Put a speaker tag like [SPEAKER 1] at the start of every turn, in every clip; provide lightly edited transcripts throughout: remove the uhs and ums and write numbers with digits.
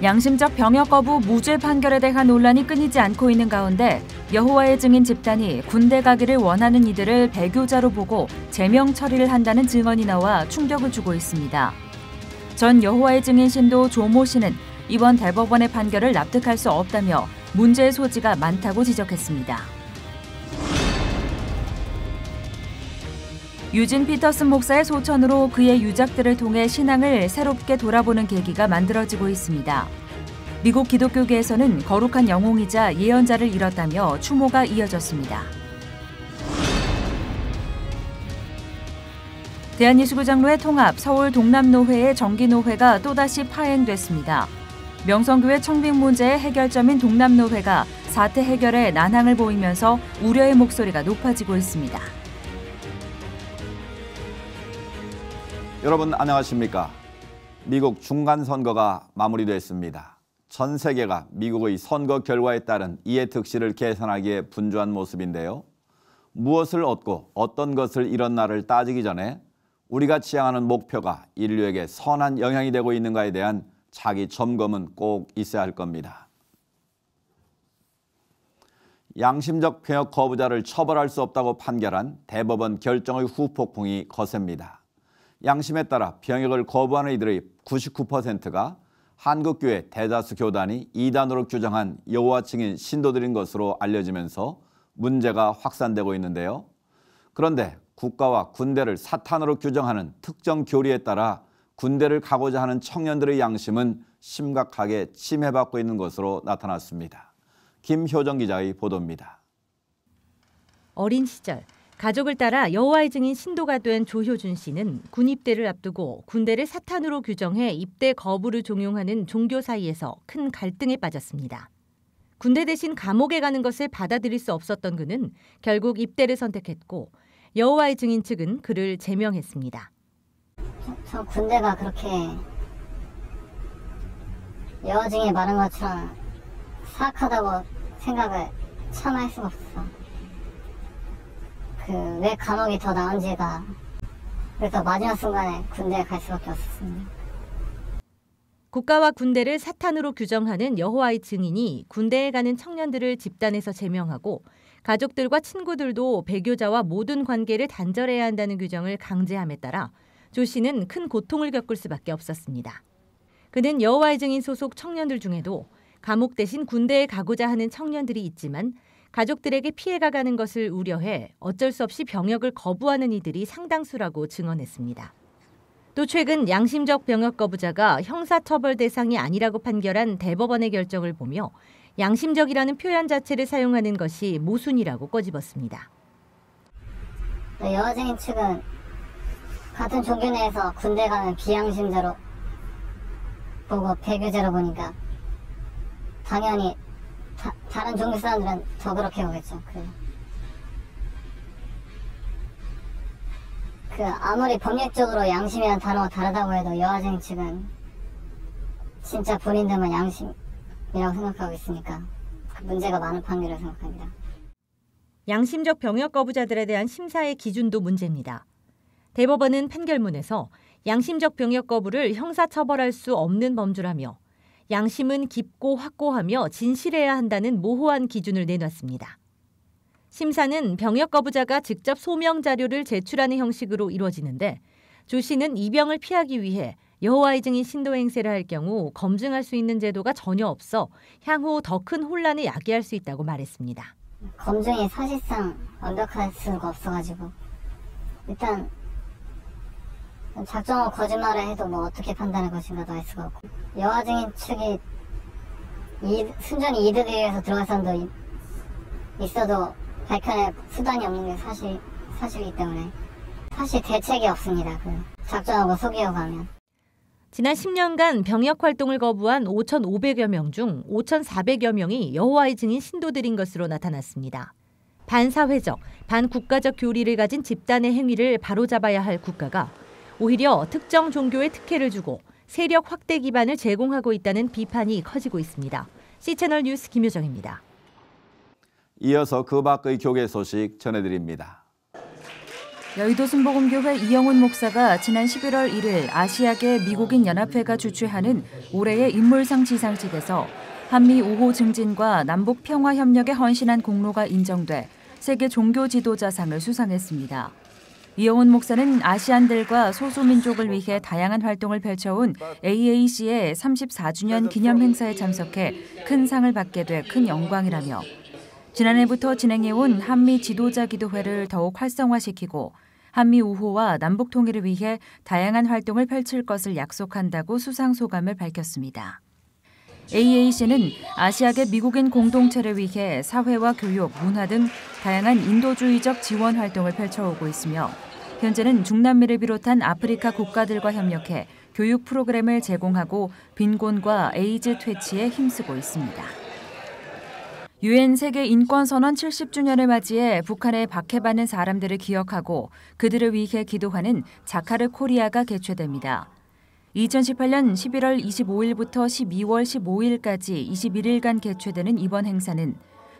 [SPEAKER 1] 양심적 병역 거부 무죄 판결에 대한 논란이 끊이지 않고 있는 가운데 여호와의 증인 집단이 군대 가기를 원하는 이들을 배교자로 보고 제명 처리를 한다는 증언이 나와 충격을 주고 있습니다. 전 여호와의 증인 신도 조모 씨는 이번 대법원의 판결을 납득할 수 없다며 문제의 소지가 많다고 지적했습니다. 유진 피터슨 목사의 소천으로 그의 유작들을 통해 신앙을 새롭게 돌아보는 계기가 만들어지고 있습니다. 미국 기독교계에서는 거룩한 영웅이자 예언자를 잃었다며 추모가 이어졌습니다. 대한예수교장로회 통합 서울 동남노회의 정기노회가 또다시 파행됐습니다. 명성교회 청빙 문제의 해결점인 동남노회가 사태 해결에 난항을 보이면서 우려의 목소리가 높아지고 있습니다.
[SPEAKER 2] 여러분 안녕하십니까? 미국 중간선거가 마무리됐습니다. 전 세계가 미국의 선거 결과에 따른 이해특실을 계산하기에 분주한 모습인데요. 무엇을 얻고 어떤 것을 잃었나를 따지기 전에 우리가 지향하는 목표가 인류에게 선한 영향이 되고 있는가에 대한 자기 점검은 꼭 있어야 할 겁니다. 양심적 병역 거부자를 처벌할 수 없다고 판결한 대법원 결정의 후폭풍이 거셉니다. 양심에 따라 병역을 거부하는 이들의 99%가 한국교회 대다수 교단이 이단으로 규정한 여호와 증인 신도들인 것으로 알려지면서 문제가 확산되고 있는데요. 그런데 국가와 군대를 사탄으로 규정하는 특정 교리에 따라 군대를 가고자 하는 청년들의 양심은 심각하게 침해받고 있는 것으로 나타났습니다. 김효정 기자의 보도입니다.
[SPEAKER 3] 어린 시절 가족을 따라 여호와의 증인 신도가 된 조효준 씨는 군 입대를 앞두고 군대를 사탄으로 규정해 입대 거부를 종용하는 종교 사이에서 큰 갈등에 빠졌습니다. 군대 대신 감옥에 가는 것을 받아들일 수 없었던 그는 결국 입대를 선택했고 여호와의 증인 측은 그를 제명했습니다.
[SPEAKER 4] 저 군대가 그렇게 여호와 증인이 말한 것처럼 사악하다고 생각을 참아 할 수가 없어. 왜 감옥이 더 나은지가 그래서 마지막 순간에 군대에 갈 수밖에 없었습니다.
[SPEAKER 3] 국가와 군대를 사탄으로 규정하는 여호와의 증인이 군대에 가는 청년들을 집단에서 제명하고 가족들과 친구들도 배교자와 모든 관계를 단절해야 한다는 규정을 강제함에 따라 조 씨는 큰 고통을 겪을 수밖에 없었습니다. 그는 여호와의 증인 소속 청년들 중에도 감옥 대신 군대에 가고자 하는 청년들이 있지만 가족들에게 피해가 가는 것을 우려해 어쩔 수 없이 병역을 거부하는 이들이 상당수라고 증언했습니다. 또 최근 양심적 병역 거부자가 형사처벌 대상이 아니라고 판결한 대법원의 결정을 보며 양심적이라는 표현 자체를 사용하는 것이 모순이라고 꼬집었습니다.
[SPEAKER 4] 여호와 증인 측은 같은 종교 내에서 군대 가는 비양심자로 보고 배교자로 보니까 당연히 다른 종교 사람들은 더 그렇게 보겠죠. 아무리 법률적으로 양심이라는 단어가 다르다고 해도 여호와 증인 측은 진짜 본인들만 양심이라고 생각하고 있으니까 문제가 많은 판결이라고 생각합니다.
[SPEAKER 3] 양심적 병역 거부자들에 대한 심사의 기준도 문제입니다. 대법원은 판결문에서 양심적 병역 거부를 형사처벌할 수 없는 범주라며 양심은 깊고 확고하며 진실해야 한다는 모호한 기준을 내놨습니다. 심사는 병역 거부자가 직접 소명 자료를 제출하는 형식으로 이루어지는데 조 씨는 이 병을 피하기 위해 여호와의 증인 신도 행세를 할 경우 검증할 수 있는 제도가 전혀 없어 향후 더 큰 혼란을 야기할 수 있다고 말했습니다.
[SPEAKER 4] 검증이 사실상 완벽할 수가 없어가지고 일단 작정하고 거짓말을 해도 뭐 어떻게 판단할 것인가도 알 수가 없고 여호와 증인 측이 순전히 이득을 위해서 들어간 사람도 있어도 밝혀낼 수단이 없는 게 사실이기 때문에 사실 대책이 없습니다. 작정하고 속이려고 하면.
[SPEAKER 3] 지난 10년간 병역 활동을 거부한 5,500여 명 중 5,400여 명이 여호와의 증인 신도들인 것으로 나타났습니다. 반사회적, 반국가적 교리를 가진 집단의 행위를 바로잡아야 할 국가가 오히려 특정 종교에 특혜를 주고 세력 확대 기반을 제공하고 있다는 비판이 커지고 있습니다. C채널 뉴스 김효정입니다.
[SPEAKER 2] 이어서 그 밖의 교계 소식 전해드립니다.
[SPEAKER 1] 여의도 순복음교회 이영훈 목사가 지난 11월 1일 아시아계 미국인 연합회가 주최하는 올해의 인물상 시상식에서 한미 우호 증진과 남북 평화 협력에 헌신한 공로가 인정돼 세계 종교 지도자상을 수상했습니다. 이영훈 목사는 아시안들과 소수민족을 위해 다양한 활동을 펼쳐온 AAC의 34주년 기념 행사에 참석해 큰 상을 받게 돼 큰 영광이라며 지난해부터 진행해온 한미 지도자 기도회를 더욱 활성화시키고 한미 우호와 남북 통일을 위해 다양한 활동을 펼칠 것을 약속한다고 수상 소감을 밝혔습니다. AAC는 아시아계 미국인 공동체를 위해 사회와 교육, 문화 등 다양한 인도주의적 지원 활동을 펼쳐오고 있으며 현재는 중남미를 비롯한 아프리카 국가들과 협력해 교육 프로그램을 제공하고 빈곤과 에이즈 퇴치에 힘쓰고 있습니다. 유엔 세계 인권선언 70주년을 맞이해 북한에 박해받는 사람들을 기억하고 그들을 위해 기도하는 자카르 코리아가 개최됩니다. 2018년 11월 25일부터 12월 15일까지 21일간 개최되는 이번 행사는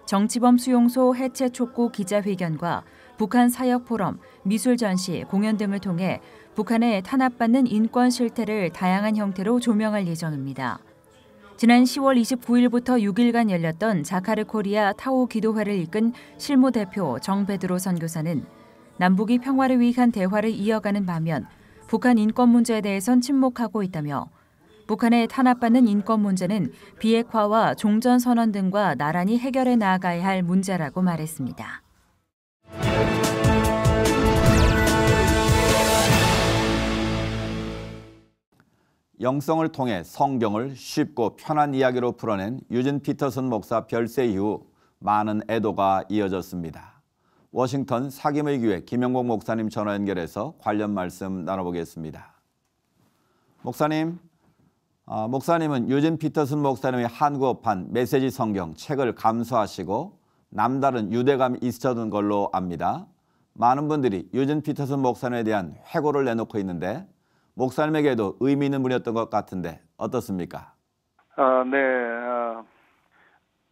[SPEAKER 1] 정치범 수용소 해체 촉구 기자회견과 북한 사역 포럼, 미술 전시, 공연 등을 통해 북한의 탄압받는 인권 실태를 다양한 형태로 조명할 예정입니다. 지난 10월 29일부터 6일간 열렸던 자카르 코리아 타오 기도회를 이끈 실무 대표 정베드로 선교사는 남북이 평화를 위한 대화를 이어가는 반면 북한 인권 문제에 대해선 침묵하고 있다며 북한의 탄압받는 인권 문제는 비핵화와 종전선언 등과 나란히 해결해 나아가야 할 문제라고 말했습니다.
[SPEAKER 2] 영성을 통해 성경을 쉽고 편한 이야기로 풀어낸 유진 피터슨 목사 별세 이후 많은 애도가 이어졌습니다. 워싱턴 사김의 교회 김영복 목사님 전화 연결해서 관련 말씀 나눠보겠습니다. 목사님, 목사님은 유진 피터슨 목사님의 한국어판 메시지 성경 책을 감수하시고 남다른 유대감이 있었던 걸로 압니다. 많은 분들이 유진 피터슨 목사님에 대한 회고를 내놓고 있는데 목사님에게도 의미 있는 분이었던 것 같은데 어떻습니까?
[SPEAKER 5] 네.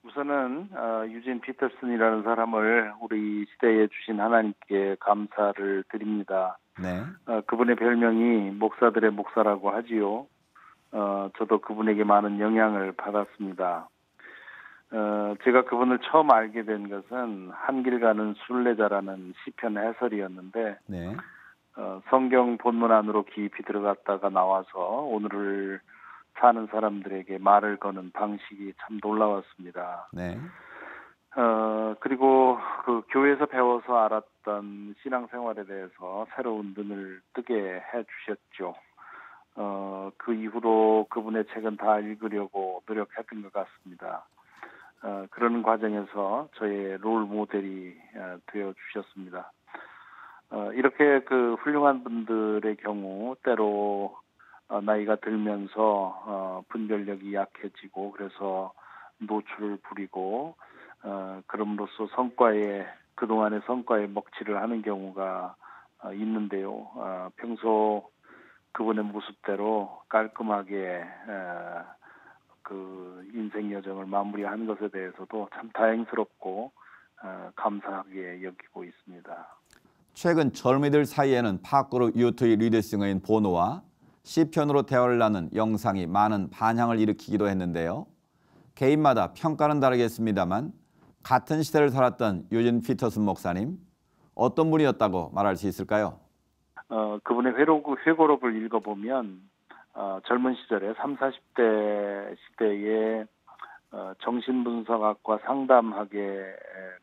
[SPEAKER 5] 우선은 유진 피터슨이라는 사람을 우리 시대에 주신 하나님께 감사를 드립니다.
[SPEAKER 2] 네.
[SPEAKER 5] 그분의 별명이 목사들의 목사라고 하지요. 저도 그분에게 많은 영향을 받았습니다. 제가 그분을 처음 알게 된 것은 한 길 가는 순례자라는 시편 해설이었는데
[SPEAKER 2] 네.
[SPEAKER 5] 성경 본문 안으로 깊이 들어갔다가 나와서 오늘을 사는 사람들에게 말을 거는 방식이 참 놀라웠습니다.
[SPEAKER 2] 네.
[SPEAKER 5] 그리고 그 교회에서 배워서 알았던 신앙생활에 대해서 새로운 눈을 뜨게 해 주셨죠. 그 이후로 그분의 책은 다 읽으려고 노력했던 것 같습니다. 그런 과정에서 저의 롤 모델이 되어 주셨습니다. 이렇게 그 훌륭한 분들의 경우 때로 나이가 들면서 분별력이 약해지고 그래서 노출을 부리고 그럼으로써 그동안의 성과에 먹칠을 하는 경우가 있는데요. 평소 그분의 모습대로 깔끔하게 그 인생 여정을 마무리한 것에 대해서도 참 다행스럽고 감사하게 여기고 있습니다.
[SPEAKER 2] 최근 젊이들 사이에는 팝그룹 U2의 리드싱어인 보노와 시편으로 대화를 나눈 영상이 많은 반향을 일으키기도 했는데요. 개인마다 평가는 다르겠습니다만 같은 시대를 살았던 유진 피터슨 목사님, 어떤 분이었다고 말할 수 있을까요?
[SPEAKER 5] 그분의 회고록을 읽어보면 젊은 시절에 30, 40대 시대에 정신분석학과 상담학에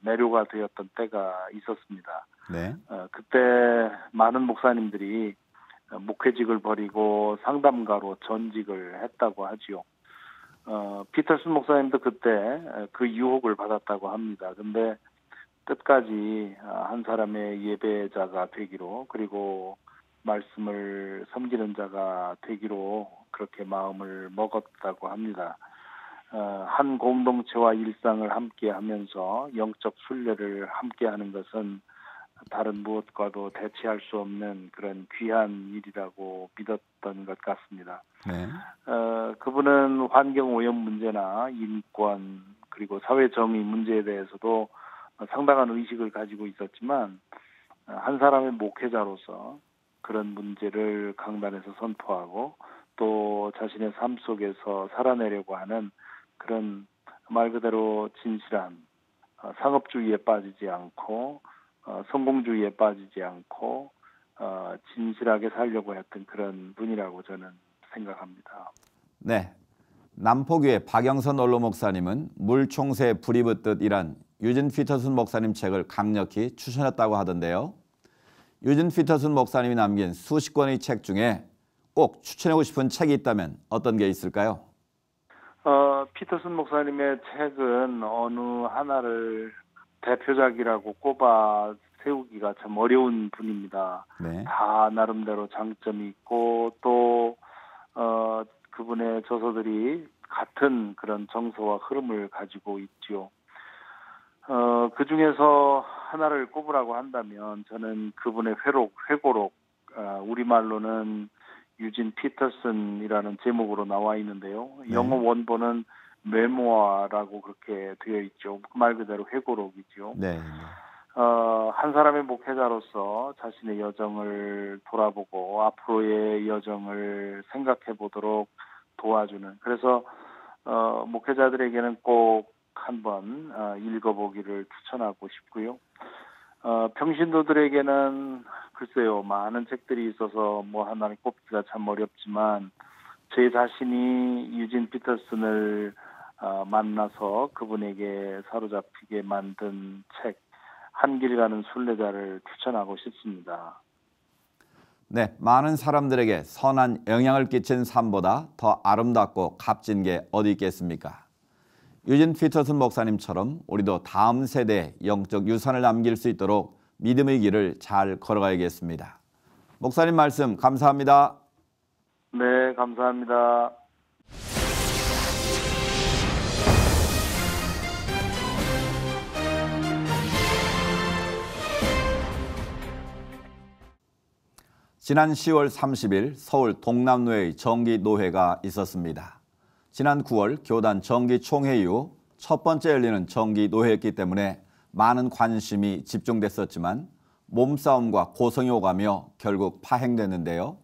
[SPEAKER 5] 매료가 되었던 때가 있었습니다.
[SPEAKER 2] 네.
[SPEAKER 5] 그때 많은 목사님들이 목회직을 버리고 상담가로 전직을 했다고 하지요. 피터슨 목사님도 그때 그 유혹을 받았다고 합니다. 근데 끝까지 한 사람의 예배자가 되기로 그리고 말씀을 섬기는 자가 되기로 그렇게 마음을 먹었다고 합니다. 한 공동체와 일상을 함께 하면서 영적 순례를 함께 하는 것은 다른 무엇과도 대체할 수 없는 그런 귀한 일이라고 믿었던 것 같습니다.
[SPEAKER 2] 네.
[SPEAKER 5] 그분은 환경 오염 문제나 인권 그리고 사회 정의 문제에 대해서도 상당한 의식을 가지고 있었지만 한 사람의 목회자로서 그런 문제를 강단에서 선포하고 또 자신의 삶 속에서 살아내려고 하는 그런 말 그대로 진실한 상업주의에 빠지지 않고 성공주의에 빠지지 않고 진실하게 살려고 했던 그런 분이라고 저는 생각합니다.
[SPEAKER 2] 네, 남포교회 박영선 원로 목사님은 물총새에 불이 붙듯이란 유진 피터슨 목사님 책을 강력히 추천했다고 하던데요. 유진 피터슨 목사님이 남긴 수십 권의 책 중에 꼭 추천하고 싶은 책이 있다면 어떤 게 있을까요?
[SPEAKER 5] 피터슨 목사님의 책은 어느 하나를 대표작이라고 꼽아 세우기가 참 어려운 분입니다.
[SPEAKER 2] 네.
[SPEAKER 5] 다 나름대로 장점이 있고 또 그분의 저서들이 같은 그런 정서와 흐름을 가지고 있죠. 그 중에서 하나를 꼽으라고 한다면 저는 그분의 회고록, 우리말로는 유진 피터슨이라는 제목으로 나와 있는데요.
[SPEAKER 2] 네.
[SPEAKER 5] 영어 원본은 메모아라고 그렇게 되어 있죠. 말 그대로 회고록이죠.
[SPEAKER 2] 네.
[SPEAKER 5] 한 사람의 목회자로서 자신의 여정을 돌아보고 앞으로의 여정을 생각해 보도록 도와주는, 그래서 목회자들에게는 꼭 한번 읽어보기를 추천하고 싶고요. 평신도들에게는 글쎄요, 많은 책들이 있어서 뭐 하나를 꼽기가 참 어렵지만 제 자신이 유진 피터슨을 만나서 그분에게 사로잡히게 만든 책, 한 길 가는 순례자를 추천하고 싶습니다.
[SPEAKER 2] 네, 많은 사람들에게 선한 영향을 끼친 삶보다 더 아름답고 값진 게 어디 있겠습니까? 유진 피터슨 목사님처럼 우리도 다음 세대에 영적 유산을 남길 수 있도록 믿음의 길을 잘 걸어가야겠습니다. 목사님 말씀 감사합니다.
[SPEAKER 5] 네, 감사합니다.
[SPEAKER 2] 지난 10월 30일 서울 동남로의 정기노회가 있었습니다. 지난 9월 교단 정기총회 이후 첫 번째 열리는 정기노회였기 때문에 많은 관심이 집중됐었지만 몸싸움과 고성이 오가며 결국 파행됐는데요.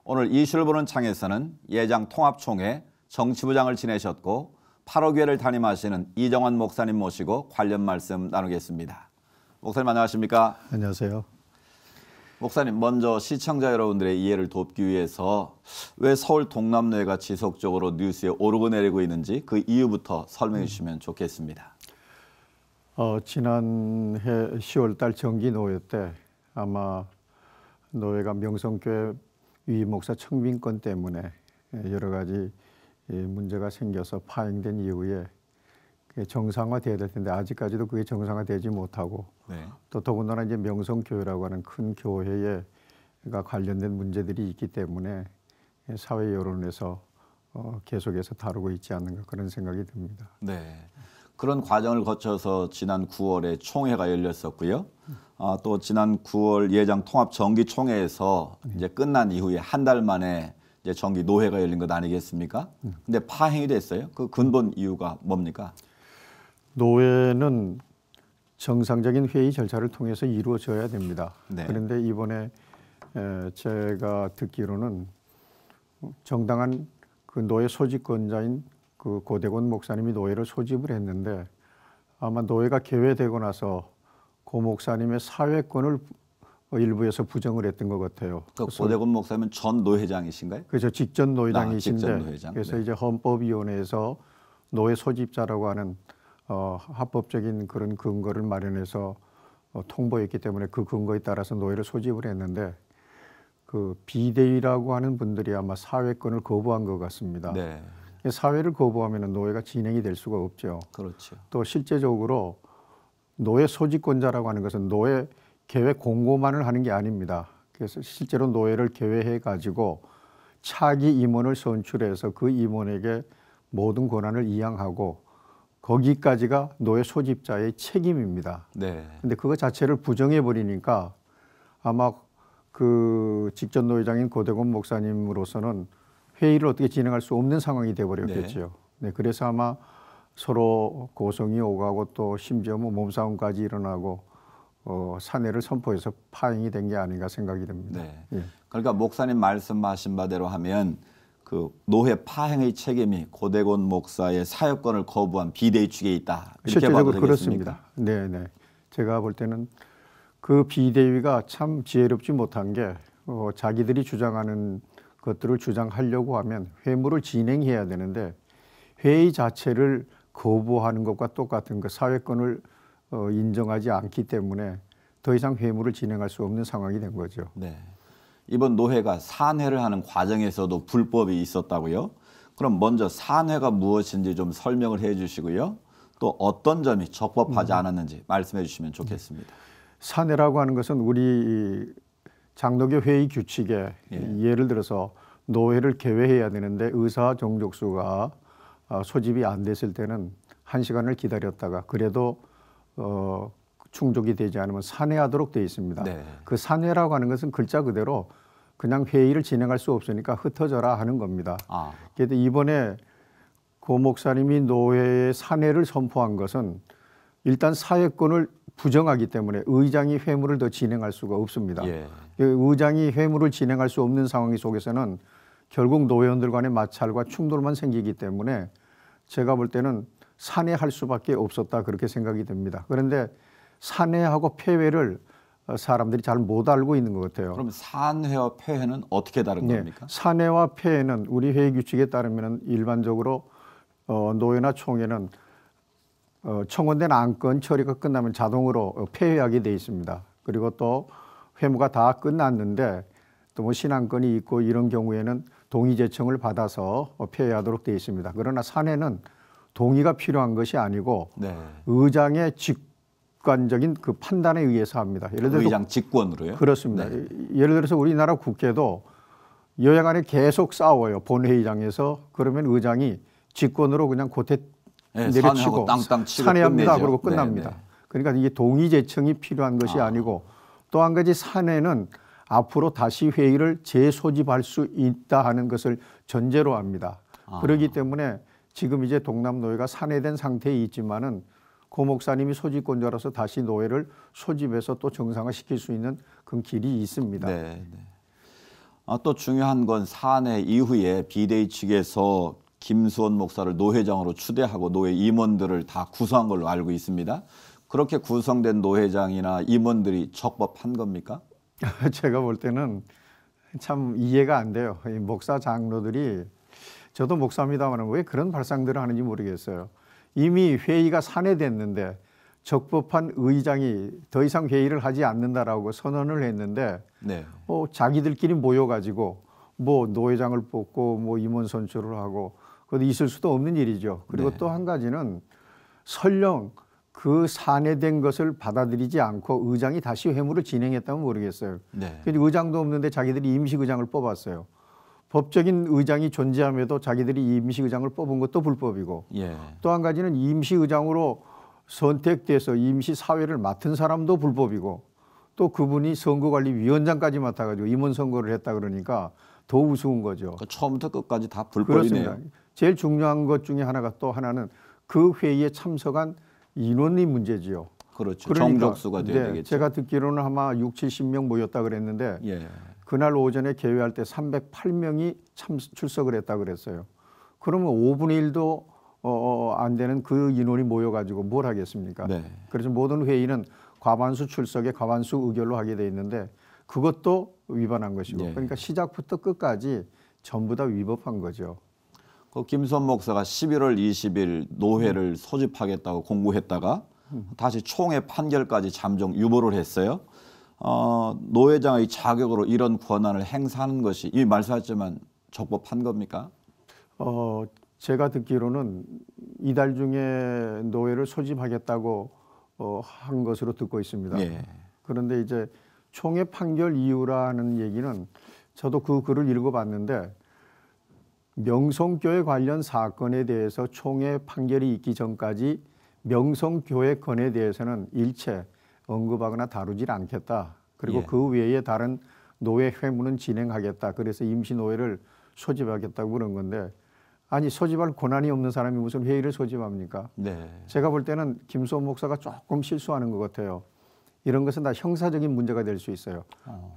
[SPEAKER 2] 오늘 이슈를 보는 창에서는 예장 통합총회 정치부장을 지내셨고 8호교회를 담임하시는 이정환 목사님 모시고 관련 말씀 나누겠습니다. 목사님 안녕하십니까?
[SPEAKER 6] 안녕하세요.
[SPEAKER 2] 목사님, 먼저 시청자 여러분들의 이해를 돕기 위해서 왜 서울 동남로회가 지속적으로 뉴스에 오르고 내리고 있는지 그 이유부터 설명해 주시면 좋겠습니다.
[SPEAKER 6] 지난해 10월 달 정기노회 때 아마 노회가 명성교회 위 목사 청빙권 때문에 여러 가지 문제가 생겨서 파행된 이후에 정상화돼야 될 텐데 아직까지도 그게 정상화되지 못하고
[SPEAKER 2] 네.
[SPEAKER 6] 또 더군다나 이제 명성교회라고 하는 큰 교회가 관련된 문제들이 있기 때문에 사회 여론에서 계속해서 다루고 있지 않는가 그런 생각이 듭니다.
[SPEAKER 2] 네. 그런 과정을 거쳐서 지난 9월에 총회가 열렸었고요. 또 지난 9월 예장 통합 정기 총회에서 이제 끝난 이후에 한 달 만에 이제 정기 노회가 열린 것 아니겠습니까? 근데 파행이 됐어요. 그 근본 이유가 뭡니까?
[SPEAKER 6] 노회는 정상적인 회의 절차를 통해서 이루어져야 됩니다.
[SPEAKER 2] 네.
[SPEAKER 6] 그런데 이번에 제가 듣기로는 정당한 그 노회 소집권자인 그 고대곤 목사님이 노회를 소집을 했는데 아마 노회가 개회되고 나서 고 목사님의 사회권을 일부에서 부정을 했던 것 같아요.
[SPEAKER 2] 그 고대곤 목사님은 전 노회장이신가요?
[SPEAKER 6] 그래서 직전 노회장이신데
[SPEAKER 2] 직전 노회장.
[SPEAKER 6] 그래서
[SPEAKER 2] 네.
[SPEAKER 6] 이제 헌법위원회에서 노회 소집자라고 하는 합법적인 그런 근거를 마련해서 통보했기 때문에 그 근거에 따라서 노회를 소집을 했는데 그 비대위라고 하는 분들이 아마 사회권을 거부한 것 같습니다.
[SPEAKER 2] 네.
[SPEAKER 6] 사회를 거부하면 노회가 진행이 될 수가 없죠.
[SPEAKER 2] 그렇죠.
[SPEAKER 6] 또 실제적으로 노회 소집권자라고 하는 것은 노회 계획 공고만을 하는 게 아닙니다. 그래서 실제로 노회를 개회해 가지고 차기 임원을 선출해서 그 임원에게 모든 권한을 이양하고 거기까지가 노회 소집자의 책임입니다.
[SPEAKER 2] 네.
[SPEAKER 6] 근데 그거 자체를 부정해 버리니까 아마 그 직전 노회장인 고대곤 목사님으로서는 회의를 어떻게 진행할 수 없는 상황이 돼 버렸겠죠. 네, 그래서 아마 서로 고성이 오가고 또 심지어 뭐 몸싸움까지 일어나고 사내를 선포해서 파행이 된 게 아닌가 생각이 됩니다.
[SPEAKER 2] 네.
[SPEAKER 6] 예.
[SPEAKER 2] 그러니까 목사님 말씀하신 바대로 하면 그 노회 파행의 책임이 고대곤 목사의 사역권을 거부한 비대위 측에 있다. 이렇게 봐도
[SPEAKER 6] 실제적으로
[SPEAKER 2] 되겠습니까?
[SPEAKER 6] 그렇습니다. 네, 네. 제가 볼 때는 그 비대위가 참 지혜롭지 못한 게 자기들이 주장하는 것들을 주장하려고 하면 회무를 진행해야 되는데 회의 자체를 거부하는 것과 똑같은 그 사회권을 인정하지 않기 때문에 더 이상 회무를 진행할 수 없는 상황이 된 거죠.
[SPEAKER 2] 네. 이번 노회가 산회를 하는 과정에서도 불법이 있었다고요? 그럼 먼저 산회가 무엇인지 좀 설명을 해 주시고요. 또 어떤 점이 적법하지 않았는지 말씀해 주시면 좋겠습니다.
[SPEAKER 6] 산회라고 하는 것은 우리 장로교 회의 규칙에 예를 들어서 노회를 개회해야 되는데 의사 정족수가 소집이 안 됐을 때는 1시간을 기다렸다가 그래도 충족이 되지 않으면 산회하도록 되어 있습니다.
[SPEAKER 2] 네.
[SPEAKER 6] 그 산회라고 하는 것은 글자 그대로 그냥 회의를 진행할 수 없으니까 흩어져라 하는 겁니다. 그런데 이번에 고 목사님이 노회의 산회를 선포한 것은 일단 사회권을 부정하기 때문에 의장이 회무를 더 진행할 수가 없습니다.
[SPEAKER 2] 예.
[SPEAKER 6] 의장이 회무를 진행할 수 없는 상황 속에서는 결국 노회원들 간의 마찰과 충돌만 생기기 때문에 제가 볼 때는 산회할 수밖에 없었다 그렇게 생각이 됩니다. 그런데 산회하고 폐회를 사람들이 잘 못 알고 있는 것 같아요.
[SPEAKER 2] 그럼 산회와 폐회는 어떻게 다른 겁니까?
[SPEAKER 6] 산회와 폐회는 우리 회의 규칙에 따르면 일반적으로 노회나 총회는 청원된 안건 처리가 끝나면 자동으로 폐회하게 돼 있습니다. 그리고 또 회무가 다 끝났는데 또 뭐 신안건이 있고 이런 경우에는 동의 제청을 받아서 폐회하도록 돼 있습니다. 그러나 산회는 동의가 필요한 것이 아니고
[SPEAKER 2] 네.
[SPEAKER 6] 의장의 직관적인 그 판단에 의해서 합니다. 예를 들어서
[SPEAKER 2] 의장 직권으로요?
[SPEAKER 6] 그렇습니다.
[SPEAKER 2] 네.
[SPEAKER 6] 예를 들어서 우리나라 국회도 여야 간에 계속 싸워요. 본회의장에서. 그러면 의장이 직권으로 그냥 고태 내려치고
[SPEAKER 2] 땅땅 치고
[SPEAKER 6] 산회합니다.
[SPEAKER 2] 끝내죠.
[SPEAKER 6] 그러고 끝납니다.
[SPEAKER 2] 네.
[SPEAKER 6] 그러니까 이게 동의 제청이 필요한 것이 아니고 또 한 가지 산회는 앞으로 다시 회의를 재소집할 수 있다 하는 것을 전제로 합니다. 그렇기 때문에 지금 이제 동남노회가 산회된 상태에 있지만은 고 목사님이 소집권자로서 다시 노회를 소집해서 또 정상화시킬 수 있는 그 길이 있습니다.
[SPEAKER 2] 네, 네. 또 중요한 건 산회 이후에 비대위 측에서 김수원 목사를 노회장으로 추대하고 노회 임원들을 다 구성한 걸로 알고 있습니다. 그렇게 구성된 노회장이나 임원들이 적법한 겁니까?
[SPEAKER 6] 제가 볼 때는 참 이해가 안 돼요. 이 목사 장로들이 저도 목사입니다만 왜 그런 발상들을 하는지 모르겠어요. 이미 회의가 산회됐는데 적법한 의장이 더 이상 회의를 하지 않는다라고 선언을 했는데
[SPEAKER 2] 네.
[SPEAKER 6] 자기들끼리 모여가지고 뭐 노회장을 뽑고 뭐 임원 선출을 하고 그것도 있을 수도 없는 일이죠. 그리고
[SPEAKER 2] 네.
[SPEAKER 6] 또 한 가지는 설령 그 산회된 것을 받아들이지 않고 의장이 다시 회무를 진행했다면 모르겠어요.
[SPEAKER 2] 네.
[SPEAKER 6] 근데 의장도 없는데 자기들이 임시의장을 뽑았어요. 법적인 의장이 존재함에도 자기들이 임시의장을 뽑은 것도 불법이고
[SPEAKER 2] 예.
[SPEAKER 6] 또 한 가지는 임시의장으로 선택돼서 임시사회를 맡은 사람도 불법이고 또 그분이 선거관리위원장까지 맡아가지고 임원 선거를 했다 그러니까 더 우스운 거죠.
[SPEAKER 2] 그러니까 처음부터 끝까지 다 불법이네요.
[SPEAKER 6] 그렇습니다. 제일 중요한 것 중에 하나가 또 하나는 그 회의에 참석한 인원이 문제지요.
[SPEAKER 2] 그렇죠.
[SPEAKER 6] 그러니까,
[SPEAKER 2] 정족수가 돼야 되겠죠.
[SPEAKER 6] 제가 듣기로는 아마 60~70명 모였다 그랬는데
[SPEAKER 2] 예.
[SPEAKER 6] 그날 오전에 개회할 때 308명이 출석을 했다 그랬어요. 그러면 5분의 1도 안 되는 그 인원이 모여가지고 뭘 하겠습니까?
[SPEAKER 2] 네.
[SPEAKER 6] 그래서 모든 회의는 과반수 출석에 과반수 의결로 하게 돼 있는데 그것도 위반한 것이고
[SPEAKER 2] 예.
[SPEAKER 6] 그러니까 시작부터 끝까지 전부 다 위법한 거죠.
[SPEAKER 2] 그 김수원 목사가 11월 20일 노회를 소집하겠다고 공고했다가 다시 총회 판결까지 잠정 유보를 했어요. 노회장의 자격으로 이런 권한을 행사하는 것이 이미 말씀하셨지만 적법한 겁니까?
[SPEAKER 6] 제가 듣기로는 이달 중에 노회를 소집하겠다고 한 것으로 듣고 있습니다.
[SPEAKER 2] 예.
[SPEAKER 6] 그런데 이제 총회 판결 이유라는 얘기는 저도 그 글을 읽어봤는데 명성교회 관련 사건에 대해서 총회 판결이 있기 전까지 명성교회 건에 대해서는 일체 언급하거나 다루질 않겠다. 그리고
[SPEAKER 2] 예.
[SPEAKER 6] 그 외에 다른 노회 회무는 진행하겠다. 그래서 임시노회를 소집하겠다고 그런 건데 아니 소집할 권한이 없는 사람이 무슨 회의를 소집합니까?
[SPEAKER 2] 네.
[SPEAKER 6] 제가 볼 때는 김수원 목사가 조금 실수하는 것 같아요. 이런 것은 다 형사적인 문제가 될 수 있어요.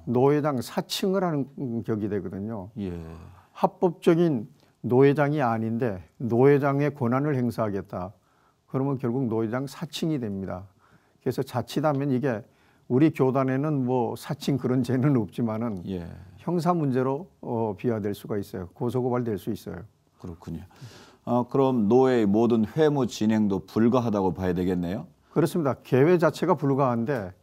[SPEAKER 6] 노회장 사칭을 하는 격이 되거든요.
[SPEAKER 2] 예.
[SPEAKER 6] 합법적인 노회장이 아닌데 노회장의 권한을 행사하겠다. 그러면 결국 노회장 사칭이 됩니다. 그래서 자칫하면 이게 우리 교단에는 뭐 사칭 그런 죄는 없지만은
[SPEAKER 2] 예.
[SPEAKER 6] 형사 문제로 비화될 수가 있어요. 고소고발될 수 있어요.
[SPEAKER 2] 그렇군요. 그럼 노회의 모든 회무 진행도 불가하다고 봐야 되겠네요.
[SPEAKER 6] 그렇습니다. 개회 자체가 불가한데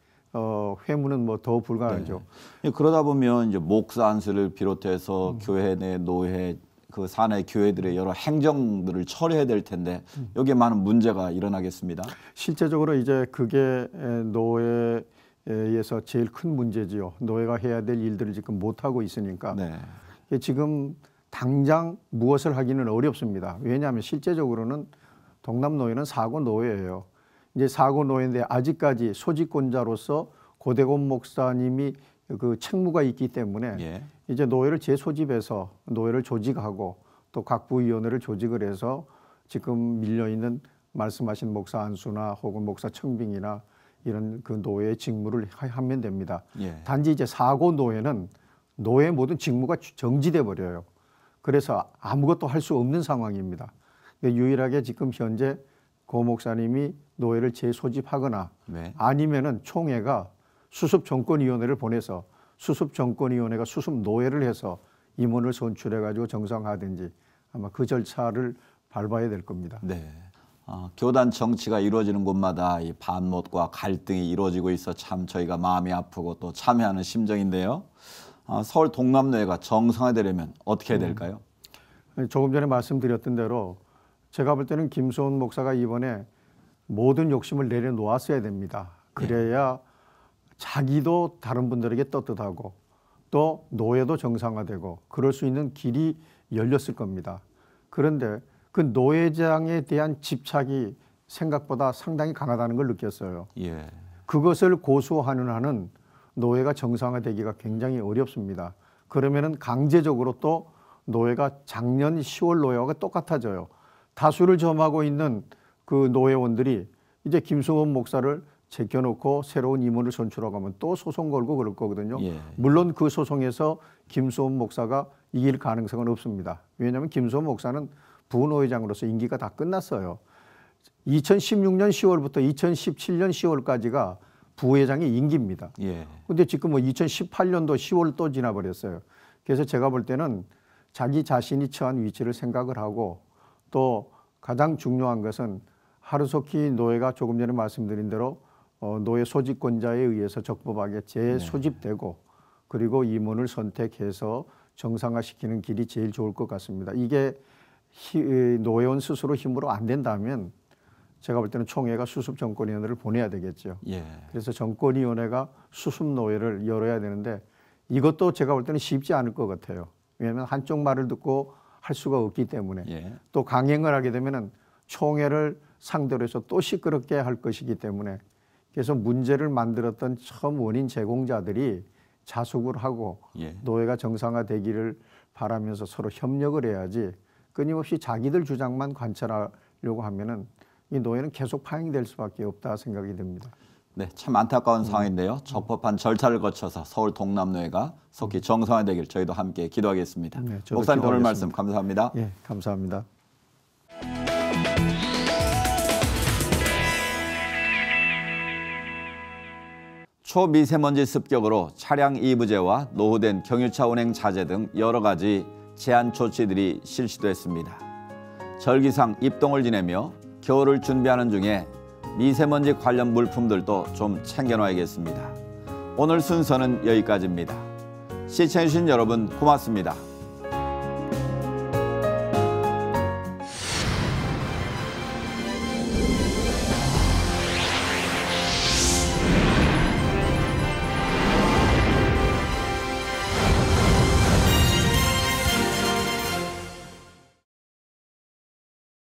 [SPEAKER 6] 회무는 뭐 더 불가하죠.
[SPEAKER 2] 네. 그러다 보면 이제 목사 안수를 비롯해서 교회 내 노회 그 사내 교회들의 여러 행정들을 처리해야 될 텐데 여기에 많은 문제가 일어나겠습니다.
[SPEAKER 6] 실제적으로 이제 그게 노회에서 제일 큰 문제지요. 노회가 해야 될 일들을 지금 못 하고 있으니까
[SPEAKER 2] 네.
[SPEAKER 6] 지금 당장 무엇을 하기는 어렵습니다. 왜냐하면 실제적으로는 동남노회는 사고노회예요. 이제 사고노회인데 아직까지 소집권자로서 고대곤 목사님이 그 책무가 있기 때문에
[SPEAKER 2] 예.
[SPEAKER 6] 이제 노회를 재소집해서 노회를 조직하고 또 각 부위원회를 조직을 해서 지금 밀려있는 말씀하신 목사 안수나 혹은 목사 청빙이나 이런 그 노회의 직무를 하면 됩니다.
[SPEAKER 2] 예.
[SPEAKER 6] 단지 이제 사고노회는 노회의 모든 직무가 정지돼 버려요. 그래서 아무것도 할 수 없는 상황입니다. 유일하게 지금 현재 고 목사님이 노회를 재소집하거나
[SPEAKER 2] 네.
[SPEAKER 6] 아니면은 총회가 수습정권위원회를 보내서 수습정권위원회가 수습노회를 해서 임원을 선출해가지고 정상화하든지 아마 그 절차를 밟아야 될 겁니다.
[SPEAKER 2] 네. 교단 정치가 이루어지는 곳마다 이 반목과 갈등이 이루어지고 있어 참 저희가 마음이 아프고 또 참여하는 심정인데요. 서울 동남노회가 정상화되려면 어떻게 해야 될까요?
[SPEAKER 6] 조금 전에 말씀드렸던 대로 제가 볼 때는 김수원 목사가 이번에 모든 욕심을 내려놓았어야 됩니다. 그래야 자기도 다른 분들에게 떳떳하고 또 노회도 정상화되고 그럴 수 있는 길이 열렸을 겁니다. 그런데 그 노회장에 대한 집착이 생각보다 상당히 강하다는 걸 느꼈어요.
[SPEAKER 2] 예.
[SPEAKER 6] 그것을 고수하는 한은 노회가 정상화되기가 굉장히 어렵습니다. 그러면은 강제적으로 또 노회가 작년 10월 노회와 똑같아져요. 다수를 점하고 있는 그 노회원들이 이제 김수원 목사를 제껴놓고 새로운 임원을 선출하고 하면 또 소송 걸고 그럴 거거든요.
[SPEAKER 2] 예.
[SPEAKER 6] 물론 그 소송에서 김수원 목사가 이길 가능성은 없습니다. 왜냐하면 김수원 목사는 부노회장으로서 임기가 다 끝났어요. 2016년 10월부터 2017년 10월까지가 부회장의 임기입니다. 그런데 지금 뭐 2018년도 10월 또 지나버렸어요. 그래서 제가 볼 때는 자기 자신이 처한 위치를 생각을 하고 또 가장 중요한 것은 하루속히 노회가 조금 전에 말씀드린 대로 노회 소집권자에 의해서 적법하게 재소집되고 그리고 임원을 선택해서 정상화시키는 길이 제일 좋을 것 같습니다. 이게 노회원 스스로 힘으로 안 된다면 제가 볼 때는 총회가 수습정권위원회를 보내야 되겠죠. 그래서 정권위원회가 수습노회를 열어야 되는데 이것도 제가 볼 때는 쉽지 않을 것 같아요. 왜냐하면 한쪽 말을 듣고 할 수가 없기 때문에 또 강행을 하게 되면은 총회를 상대로 해서 또 시끄럽게 할 것이기 때문에 그래서 문제를 만들었던 처음 원인 제공자들이 자숙을 하고 노회가 정상화되기를 바라면서 서로 협력을 해야지 끊임없이 자기들 주장만 관철하려고 하면은 이 노회는 계속 파행될 수밖에 없다 생각이 듭니다.
[SPEAKER 2] 네, 참 안타까운 상황인데요. 적법한 절차를 거쳐서 서울 동남노회가 속히 정상화되길 저희도 함께 기도하겠습니다.
[SPEAKER 6] 네,
[SPEAKER 2] 목사님 오늘 말씀 감사합니다.
[SPEAKER 6] 예, 감사합니다.
[SPEAKER 2] 초미세먼지 습격으로 차량 이부제와 노후된 경유차 운행 자제 등 여러 가지 제한 조치들이 실시됐습니다. 절기상 입동을 지내며 겨울을 준비하는 중에 미세먼지 관련 물품들도 좀 챙겨놔야겠습니다. 오늘 순서는 여기까지입니다. 시청해주신 여러분 고맙습니다.